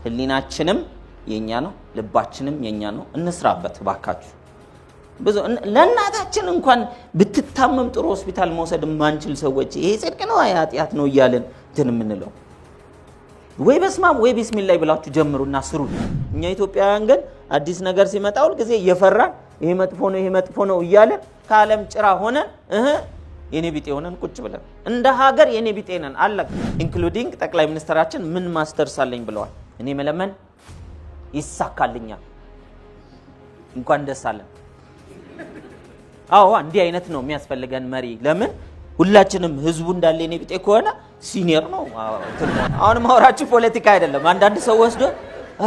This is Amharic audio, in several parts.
ህሊናችንም የኛ ነው ልባችንም የኛ ነው እንስራበት ባካችሁ ብዙ ለናታችን እንኳን ብትታመም ጥሩ ሆስፒታል መውሰድ ማንችል ሰዎች ይሄ ጽድቅ ነው ኃጢአት ነው ይያልን እንምንለው ወይ በስማም ወይ ቢስሚላህ ብላችሁ ጀምሩና ስሩ እኛ ኢትዮጵያውያን ግን አዲስ ነገር ሲመጣ ሁሉ ጊዜ እየፈራን ይሄ መጥፎ ነው ይያለ ከዓለም ጭራ ሆነ የኔ ቢጤ ሆነን ቁጭ ብለን እንደ ሀገር የኔ ቢጤ ነን አለቅ ኢንክሉዲንግ ጠቅላይ ሚኒስትራችን ምን ማስተርስ አለኝ ብለዋል እኔ መለመን ይሳካልኛል እንኳን ደስ አለን አዎ እንዲህ አይነት ነው የሚያስፈልገን መሪ ለምን ሁላችንም ህዝቡ እንዳለ የኔ ቢጤ ከሆነ ሲኒየር ነው አሁን ማውራችሁ ፖለቲካ አይደለም አንዳንድ ሰው ወስዶ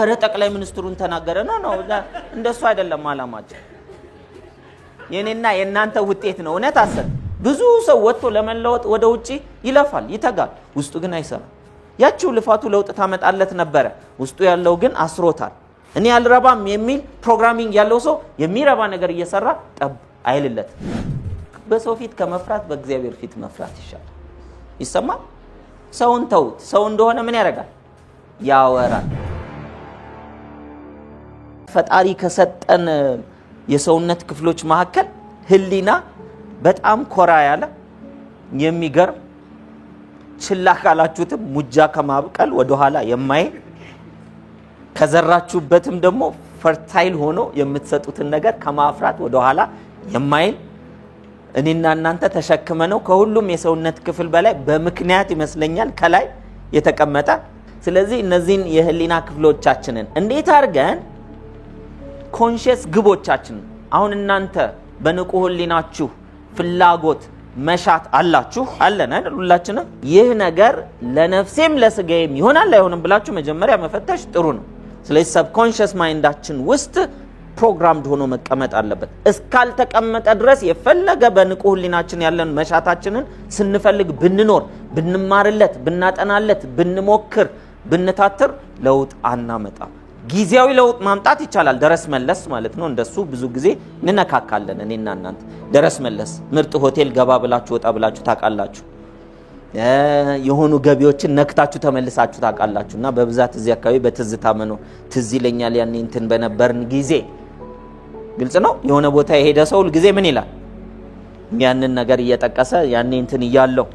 አረ ጠቅላይ ሚኒስትሩን ተናገረ ነው እንደሱ አይደለም አላማችን የኔና የናንተ ውጤት ነው እውነት አሰብ ብዙ ሰው ወጥቶ ለመለወጥ ወደ ውጪ ይለፋል ይተጋል ውስጡ ግን አይሰራም ያቺው ልፋቱ ለውጥ ታመጣለት ነበር ውስጡ ያለው ግን አስሮታል እኔ አልረባም የሚል ፕሮግራሚንግ ያለው ሰው የሚረባ ነገር እየሰራ ጠብ አይልለት በሰው ፊት ከመፍራት በእግዚአብሔር ፊት መፍራት ይሻላል ይሰማል ሰውን ተውት ሰው እንደሆነ ምን ያደርጋል ያወራል ፈጣሪ ከሰጠን የሰውነት ክፍሎች መካከል ህሊና በጣም ኮራ ያለ የሚገርም ችላ ካላችሁትም ሙጃ ከማብቀል ወደ ኋላ የማይ ከዘራችሁበትም ደግሞ ፈርታይል ሆኖ የምትሰጡትን ነገር ከማፍራት ወደ ኋላ የማይ እኔና እናንተ ተሸክመነው ከሁሉም የሰውነት ክፍል በላይ በምክንያት ይመስለኛል ከላይ የተቀመጠ ስለዚህ እነዚህን የህሊና ክፍሎቻችንን እንዴት አድርገን ኮንሺየስ ግቦቻችን አሁን እናንተ በንቁ ህሊናችሁ ፍላጎት መሻት አላችሁ አለን አይደል ሁላችንም ይህ ነገር ለነፍሴም ለስጋዬም ይሆናል አይሆንም ብላችሁ መጀመሪያ መፈተሽ ጥሩ ነው ስለዚህ ሰብኮንሺየስ ማይንዳችን ውስጥ ፕሮግራምድ ሆኖ መቀመጥ አለበት እስካል ተቀመጠ ድረስ የፈለገ በንቁ ህሊናችን ያለን መሻታችንን ስንፈልግ ብንኖር ብንማርለት ብናጠናለት ብንሞክር ብንታትር ለውጥ አናመጣ ጊዜያዊ ለውጥ ማምጣት ይቻላል ደረስ መለስ ማለት ነው እንደሱ ብዙ ጊዜ እንነካካለን እኔና እናንተ ደረስ መለስ ምርጥ ሆቴል ገባ ብላችሁ ወጣ ብላችሁ ታቃላችሁ የሆኑ ገቢዎችን ነክታችሁ ተመልሳችሁ ታቃላችሁና በብዛት እዚህ አካባቢ በትዝታ መኖር ትዝ ይለኛል ያኔ እንትን በነበርን ጊዜ ግልጽ ነው የሆነ ቦታ የሄደ ሰው ሁሉ ጊዜ ምን ይላል ያንን ነገር እየተጠቀሰ ያኔ እንትን ይያለው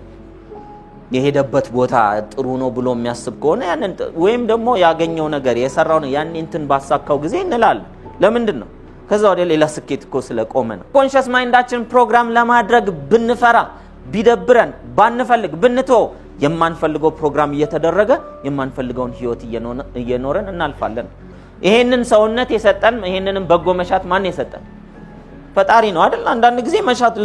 የሄደበት ቦታ ጥሩ ነው ብሎ የሚያስብ ከሆነ ያንን ወይም ደግሞ ያገኘው ነገር የሰራው ነው ያኔ እንትን ባሳካው ጊዜ እንላል ለምንድን ነው ከዛ ወደ ሌላ ስኬት እኮ ስለቆመ ነው ኮንሺየስ ማይንዳችን ፕሮግራም ለማድረግ ብንፈራ ቢደብረን ባንፈልግ ብንቶ የማንፈልገው ፕሮግራም እየተደረገ የማንፈልገውን ህይወት እየኖረን እናልፋለን ይሄንን ሰውነት የሰጠን ይሄንንም በጎ መሻት ማን የሰጠን ፈጣሪ ነው አይደል አንዳንድ ጊዜ መሻት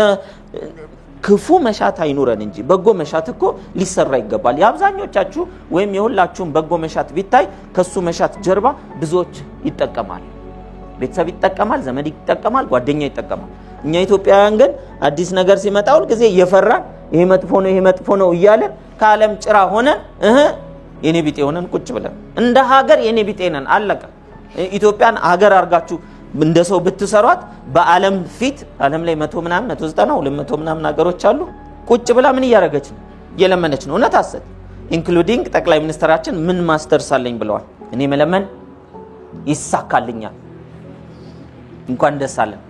ክፉ መሻት አይኑረን እንጂ በጎ መሻት እኮ ሊሰራ ይገባል ያብዛኞቻችሁ ወይም የሁላችሁም በጎ መሻት ቢታይ ከሱ መሻት ጀርባ ብዙዎች ይጠቀማል ቤተሰብ ይጠቀማል ዘመድ ይጠቀማል ጓደኛ ይጠቀማል እኛ ኢትዮጵያውያን ግን አዲስ ነገር ሲመጣ ሁሉ ጊዜ እየፈራን ይሄ መጥፎ ነው ይያለን ከዓለም ጭራ ሆነን የኔ ቢጤ ሆነን ቁጭ ብለን እንደ ሀገር የኔ ቢጤ ነን አለቀ ኢትዮጵያን ሀገር አርጋችሁ እንደ ሰው ብትሰሯት በዓለም ፊት ዓለም ላይ 100 ምናምን 190 200 ምናምን ሀገሮች አሉ ቁጭ ብላ ምን ያረጋች ነው የለመነች ነው እውነት አሰት ኢንክሉዲንግ ጠቅላይ ሚኒስትራችን ምን ማስተርስ አለኝ ብለዋል እኔ መለመን ይሳካልኛል እንኳን ደስ አለን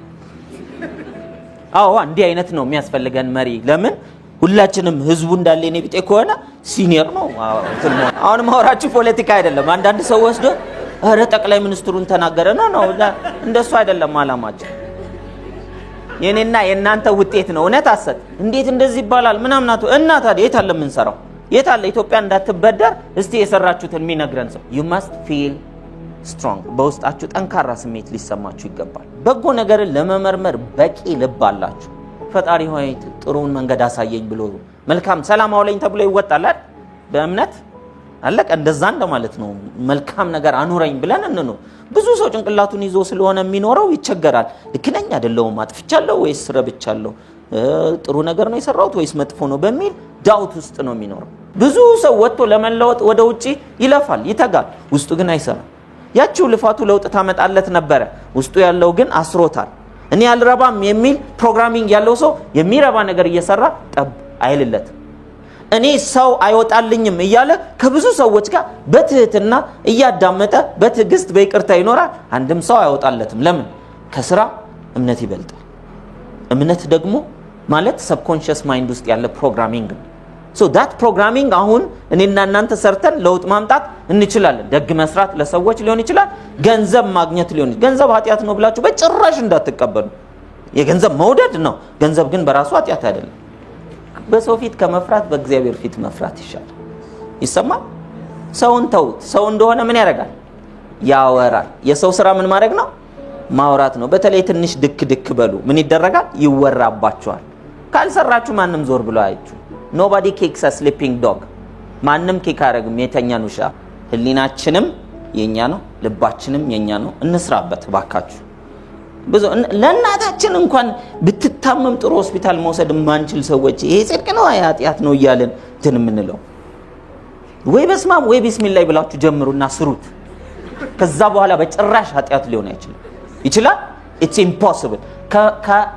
አዎ እንዲህ አይነት ነው የሚያስፈልገን መሪ ለምን ሁላችንም ህዝቡ እንዳለ የኔ ቢጤ ከሆነ ሲኒየር ነው አሁን ማውራችሁ ፖለቲካ አይደለም አንዳንድ ሰው ወስዶ አረ ጠቅላይ ሚኒስትሩን ተናገረ ነው እንደሱ አይደለም አላማችን የኔና የናንተ ውጤት ነው እውነት አሰት እንዴት እንደዚህ ይባላል ምናምናቱ እና ታዲያ የታለ ምን ሰራው የታለ ኢትዮጵያ እንዳትበደር እስቲ የሰራችሁትን የሚነግረን ሰው you must feel strong በውስጣችሁ ጠንካራ ስሜት ሊሰማችሁ ይገባል በጎ ነገርን ለመመርመር በቂ ልብ አላችሁ ፈጣሪ ሆይ ጥሩን መንገድ አሳየኝ ብሎ መልካም ሰላም አውለኝ ተብሎ ይወጣል በእምነት አለቀ እንደዛ እንደማለት ነው መልካም ነገር አኑረኝ ብለን እንኑ ብዙ ሰው ጭንቅላቱን ይዞ ስለሆነ የሚኖረው ይቸገራል ልክነኛ አይደለም አጥፍቻለሁ ወይስ ረብቻለሁ ጥሩ ነገር ነው የሰራሁት ወይስ መጥፎ ነው በሚል ዳውት ውስጥ ነው የሚኖረው ብዙ ሰው ወጥቶ ለመለወጥ ወደ ውጪ ይለፋል ይተጋል ውስጡ ግን አይሰራም ያቺው ልፋቱ ለውጥ ታመጣለት ነበር ውስጡ ያለው ግን አስሮታል እኔ አልረባም የሚል ፕሮግራሚንግ ያለው ሰው የሚረባ ነገር እየሰራ ጠብ አይልለት እኔ ሰው አይወጣልኝም እያለ ከብዙ ሰዎች ጋር በትህትና እያዳመጠ በትዕግስት በይቅርታ ይኖራል። አንድም ሰው አይወጣለትም። ለምን? ከስራ እምነት ይበልጣል። እምነት ደግሞ ማለት ሰብኮንሺየስ ማይንድ ውስጥ ያለ ፕሮግራሚንግ ነው። ሶ ዳት ፕሮግራሚንግ አሁን እኔና እናንተ ሰርተን ለውጥ ማምጣት እንችላለን። ደግ መስራት ለሰዎች ሊሆን ይችላል፣ ገንዘብ ማግኘት ሊሆን ይችላል። ገንዘብ ኃጢአት ነው ብላችሁ በጭራሽ እንዳትቀበሉ። የገንዘብ መውደድ ነው፣ ገንዘብ ግን በራሱ ኃጢአት አይደለም። በሰው ፊት ከመፍራት በእግዚአብሔር ፊት መፍራት ይሻላል። ይሰማል? ሰውን ተውት። ሰው እንደሆነ ምን ያደርጋል? ያወራል። የሰው ስራ ምን ማድረግ ነው? ማውራት ነው። በተለይ ትንሽ ድክ ድክ በሉ ምን ይደረጋል? ይወራባቸዋል። ካልሰራችሁ ማንም ዞር ብሎ አያችሁ። nobody kicks a sleeping dog። ማንም ኪክ አያደርግም የተኛን ውሻ። ህሊናችንም የኛ ነው፣ ልባችንም የኛ ነው። እንስራበት ባካችሁ። ብዙ ለእናታችን እንኳን ብትታመም ጥሩ ሆስፒታል መውሰድ ማንችል ሰዎች ይሄ ጽድቅ ነው ኃጢአት ነው እያልን እንትን የምንለው ወይ በስማም ወይ ቢስሚላህ ብላችሁ ጀምሩና ስሩት። ከዛ በኋላ በጭራሽ ኃጢአት ሊሆን አይችልም። ይችላል? it's impossible።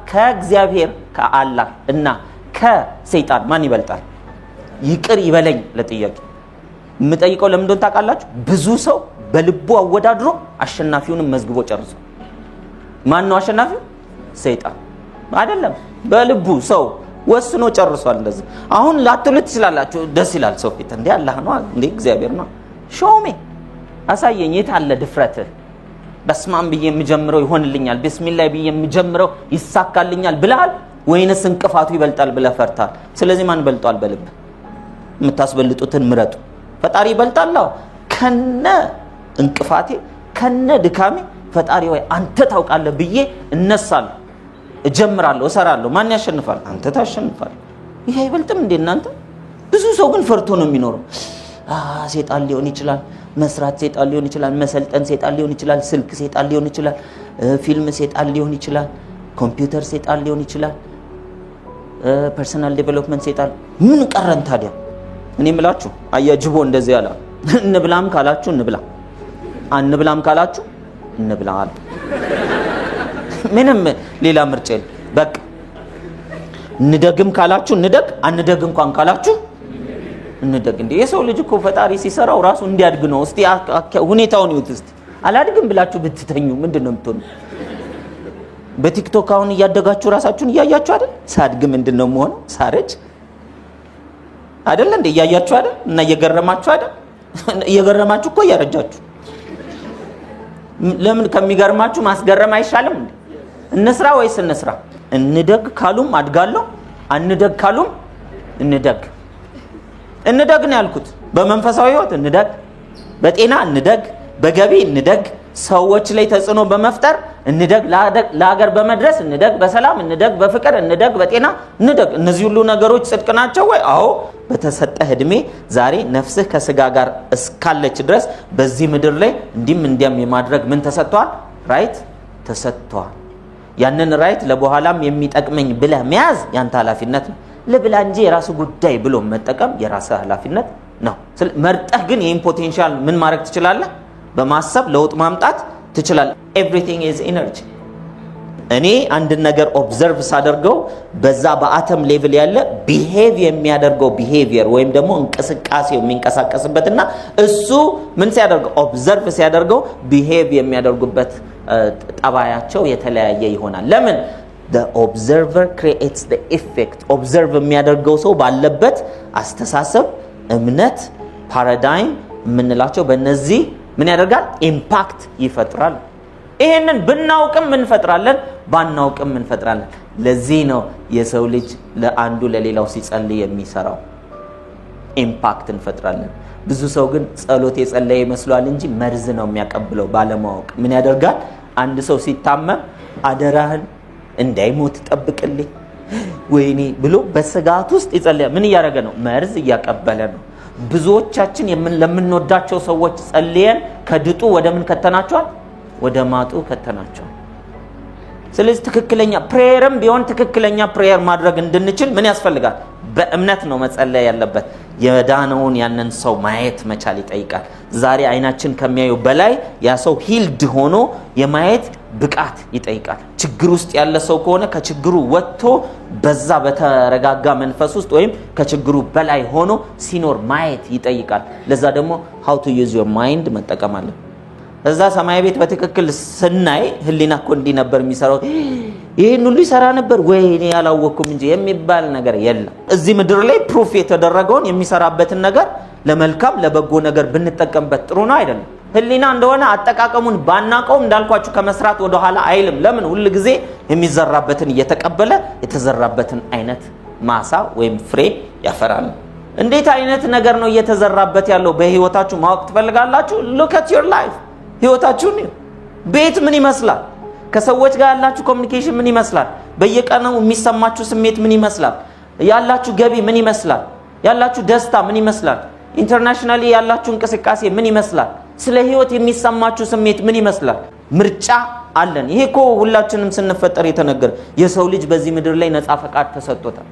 ከእግዚአብሔር ከአላህ እና ከሰይጣን ማን ይበልጣል? ይቅር ይበለኝ ለጥያቄ የምጠይቀው ለምን እንደሆነ ታውቃላችሁ? ብዙ ሰው በልቡ አወዳድሮ አሸናፊውንም መዝግቦ ጨርሷል። ማን ነው አሸናፊው? ሰይጣን አይደለም። በልቡ ሰው ወስኖ ጨርሷል። እንደዚህ አሁን ላትሉት ትችላላችሁ። ደስ ይላል ሰው ፊት እንዴ አላህ ነው እንዴ እግዚአብሔር ነው ሾሜ አሳየኝ። የት አለ ድፍረትህ? በስማም ብዬ የምጀምረው ይሆንልኛል፣ ቢስሚላህ ብዬ የምጀምረው ይሳካልኛል ብለሃል ወይንስ እንቅፋቱ ይበልጣል ብለህ ፈርታል? ስለዚህ ማን በልጧል? በልብ የምታስበልጡትን ምረጡ። ፈጣሪ ይበልጣል። ከነ እንቅፋቴ ከነ ድካሜ ፈጣሪ ወይ አንተ ታውቃለህ ብዬ እነሳለሁ፣ እጀምራለሁ፣ እሰራለሁ። ማን ያሸንፋል? አንተ ታሸንፋለህ። ይሄ አይበልጥም እንዴ እናንተ? ብዙ ሰው ግን ፈርቶ ነው የሚኖረው። ሴጣን ሊሆን ይችላል፣ መስራት ሴጣን ሊሆን ይችላል፣ መሰልጠን ሴጣን ሊሆን ይችላል፣ ስልክ ሴጣን ሊሆን ይችላል፣ ፊልም ሴጣን ሊሆን ይችላል፣ ኮምፒውተር ሴጣን ሊሆን ይችላል፣ ፐርሰናል ዴቨሎፕመንት ሴጣን። ምን ቀረን ታዲያ? እኔ የምላችሁ አያጅቦ እንደዚህ ያለ እንብላም ካላችሁ እንብላ፣ አንብላም ካላችሁ እንብላ አለ። ምንም ሌላ ምርጫ የለም። በቃ እንደግም ካላችሁ እንደግ፣ አንደግ እንኳን ካላችሁ እንደግ። እንዴ የሰው ልጅ እኮ ፈጣሪ ሲሰራው ራሱ እንዲያድግ ነው። እስቲ ሁኔታውን ይዩት። እስቲ አላድግም ብላችሁ ብትተኙ ምንድነው የምትሆኑ? በቲክቶክ አሁን እያደጋችሁ ራሳችሁን እያያችሁ አይደል? ሳድግ ምንድነው የምሆነው? ሳረጅ አይደል እንዴ? እያያችሁ አይደል? እና እየገረማችሁ አይደል? እየገረማችሁ እኮ እያረጃችሁ። ለምን ከሚገርማችሁ ማስገረም አይሻልም እንዴ? እንስራ ወይስ እንስራ? እንደግ ካሉም አድጋለሁ፣ አንደግ ካሉም እንደግ። እንደግ ነው ያልኩት። በመንፈሳዊ ህይወት እንደግ፣ በጤና እንደግ፣ በገቢ እንደግ፣ ሰዎች ላይ ተጽዕኖ በመፍጠር እንደግ፣ ለሀገር በመድረስ እንደግ፣ በሰላም እንደግ፣ በፍቅር እንደግ፣ በጤና እንደግ። እነዚህ ሁሉ ነገሮች ጽድቅ ናቸው ወይ? አዎ። በተሰጠህ እድሜ ዛሬ ነፍስህ ከስጋ ጋር እስካለች ድረስ በዚህ ምድር ላይ እንዲም እንዲያም የማድረግ ምን ተሰጥቷል? ራይት ተሰጥቷል። ያንን ራይት ለበኋላም የሚጠቅመኝ ብለህ መያዝ ያንተ ኃላፊነት ነው። ለብላ እንጂ የራሱ ጉዳይ ብሎ መጠቀም የራስህ ኃላፊነት ነው። መርጠህ ግን ይህን ፖቴንሻል ምን ማድረግ ትችላለህ? በማሰብ ለውጥ ማምጣት ትችላለህ። ኤቭሪቲንግ ኢዝ ኢነርጂ። እኔ አንድ ነገር ኦብዘርቭ ሳደርገው በዛ በአተም ሌቭል ያለ ቢሄቭ የሚያደርገው ቢሄቪየር ወይም ደግሞ እንቅስቃሴው የሚንቀሳቀስበትና እሱ ምን ሲያደርገው ኦብዘርቭ ሲያደርገው ቢሄቭ የሚያደርጉበት ጠባያቸው የተለያየ ይሆናል። ለምን? the observer creates the effect። ኦብዘርቭ የሚያደርገው ሰው ባለበት አስተሳሰብ፣ እምነት፣ ፓራዳይም የምንላቸው በእነዚህ ምን ያደርጋል? ኢምፓክት ይፈጥራል። ይሄንን ብናውቅም እንፈጥራለን፣ ባናውቅም እንፈጥራለን። ለዚህ ነው የሰው ልጅ ለአንዱ ለሌላው ሲጸልይ የሚሰራው። ኢምፓክት እንፈጥራለን። ብዙ ሰው ግን ጸሎት የጸለየ ይመስላል እንጂ መርዝ ነው የሚያቀብለው ባለማወቅ። ምን ያደርጋል? አንድ ሰው ሲታመም አደራህን እንዳይሞት ጠብቅልኝ ወይኔ ብሎ በስጋት ውስጥ ይጸልያል። ምን እያደረገ ነው? መርዝ እያቀበለ ነው። ብዙዎቻችን ለምንወዳቸው ሰዎች ጸልየን ከድጡ ወደ ምን ከተናቸዋል? ወደ ማጡ ከተናቸዋል። ስለዚህ ትክክለኛ ፕሬየርም ቢሆን ትክክለኛ ፕሬየር ማድረግ እንድንችል ምን ያስፈልጋል? በእምነት ነው መጸለይ ያለበት። የዳነውን ያንን ሰው ማየት መቻል ይጠይቃል። ዛሬ አይናችን ከሚያዩ በላይ ያ ሰው ሂልድ ሆኖ የማየት ብቃት ይጠይቃል። ችግር ውስጥ ያለ ሰው ከሆነ ከችግሩ ወጥቶ በዛ በተረጋጋ መንፈስ ውስጥ ወይም ከችግሩ በላይ ሆኖ ሲኖር ማየት ይጠይቃል። ለዛ ደግሞ how to use your mind መጠቀም አለ። እዛ ሰማይ ቤት በትክክል ስናይ ህሊና እኮ እንዲህ ነበር የሚሰራው ይሄን ሁሉ ይሰራ ነበር ወይ እኔ ያላወቅኩም እንጂ የሚባል ነገር የለም። እዚህ ምድር ላይ ፕሩፍ የተደረገውን የሚሰራበትን ነገር ለመልካም ለበጎ ነገር ብንጠቀምበት ጥሩ ነው አይደለም? ህሊና እንደሆነ አጠቃቀሙን ባናቀውም እንዳልኳችሁ ከመስራት ወደ ኋላ አይልም። ለምን? ሁሉ ጊዜ የሚዘራበትን እየተቀበለ የተዘራበትን አይነት ማሳ ወይም ፍሬ ያፈራል። እንዴት አይነት ነገር ነው እየተዘራበት ያለው በህይወታችሁ ማወቅ ትፈልጋላችሁ? look at your life ህይወታችሁ ነው። ቤት ምን ይመስላል? ከሰዎች ጋር ያላችሁ ኮሙኒኬሽን ምን ይመስላል? በየቀኑ የሚሰማችሁ ስሜት ምን ይመስላል? ያላችሁ ገቢ ምን ይመስላል? ያላችሁ ደስታ ምን ይመስላል? ኢንተርናሽናሊ ያላችሁ እንቅስቃሴ ምን ይመስላል? ስለ ህይወት የሚሰማችሁ ስሜት ምን ይመስላል? ምርጫ አለን። ይሄ እኮ ሁላችንም ስንፈጠር የተነገረ የሰው ልጅ በዚህ ምድር ላይ ነፃ ፈቃድ ተሰጥቶታል።